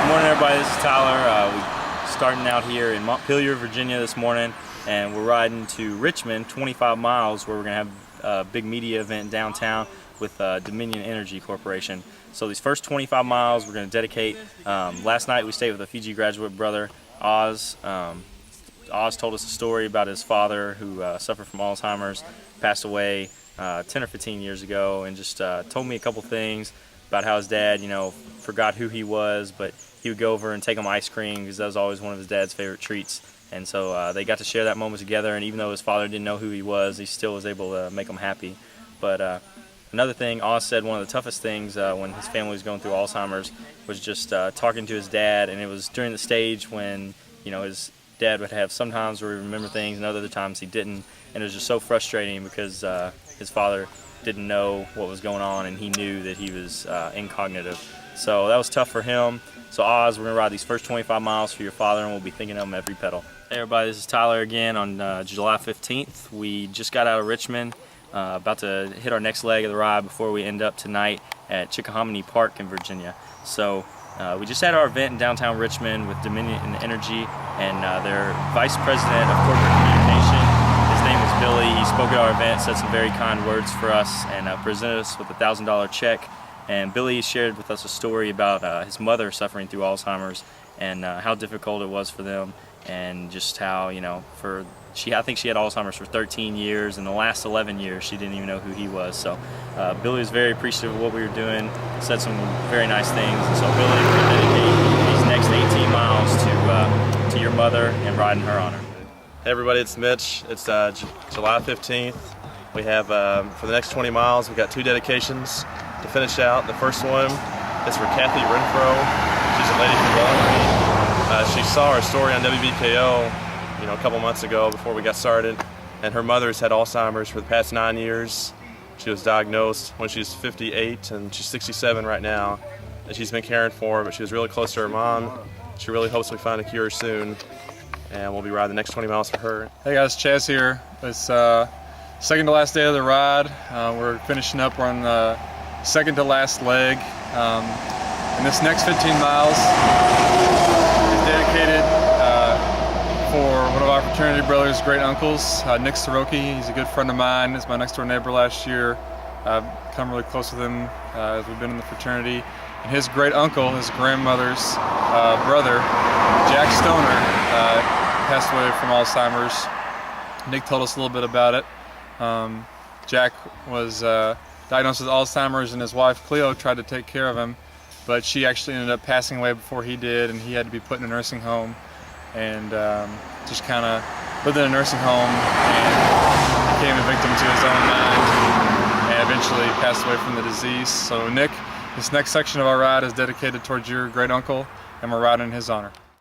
Good morning, everybody. This is Tyler. We're starting out here in Montpelier, Virginia this morning, and we're riding to Richmond, 25 miles, where we're going to have a big media event downtown with Dominion Energy Corporation. So these first 25 miles we're going to dedicate. Last night we stayed with a Fiji graduate brother, Oz. Oz told us a story about his father who suffered from Alzheimer's, passed away 10 or 15 years ago, and just told me a couple things about how his dad, forgot who he was, but he would go over and take him ice cream because that was always one of his dad's favorite treats. And so they got to share that moment together, and even though his father didn't know who he was, he still was able to make him happy. But another thing, Oz said one of the toughest things when his family was going through Alzheimer's was just talking to his dad, and it was during the stage when his dad would have sometimes where he remembered things and other times he didn't, and it was just so frustrating because his father didn't know what was going on, and he knew that he was incognitive. So that was tough for him. So Oz, we're going to ride these first 25 miles for your father, and we'll be thinking of him every pedal. Hey everybody, this is Tyler again on July 15th. We just got out of Richmond, about to hit our next leg of the ride before we end up tonight at Chickahominy Park in Virginia. So we just had our event in downtown Richmond with Dominion Energy and their Vice President of Corporate Communication. His name is Billy. He spoke at our event, said some very kind words for us, and presented us with a $1,000 check. And Billy shared with us a story about his mother suffering through Alzheimer's and how difficult it was for them, and just how, I think she had Alzheimer's for 13 years, and the last 11 years she didn't even know who he was. So Billy was very appreciative of what we were doing, said some very nice things. And so Billy, we're going to dedicate these next 18 miles to your mother and ride in her honor. Hey everybody, it's Mitch. It's July 15th. We have, for the next 20 miles, we've got 2 dedications to finish out. The first one is for Kathy Renfro. She's a lady from Baltimore. She saw our story on WBKO, a couple months ago before we got started, and her mother's had Alzheimer's for the past 9 years. She was diagnosed when she was 58, and she's 67 right now, and she's been caring for her, but she was really close to her mom. She really hopes we find a cure soon, and we'll be riding the next 20 miles for her. Hey guys, Chaz here. It's second to last day of the ride. We're finishing up. We're on the second to last leg. And this next 15 miles is dedicated for one of our fraternity brothers' great uncles, Nick Serroque. He's a good friend of mine. He's my next door neighbor last year. I've come really close with him as we've been in the fraternity. And his great uncle, his grandmother's brother, Jack Stoner, passed away from Alzheimer's. Nick told us a little bit about it. Jack was diagnosed with Alzheimer's, and his wife Cleo tried to take care of him, but she actually ended up passing away before he did, and he had to be put in a nursing home, and just kind of lived in a nursing home and became a victim to his own mind, and eventually passed away from the disease. So Nick, this next section of our ride is dedicated towards your great uncle, and we're riding in his honor.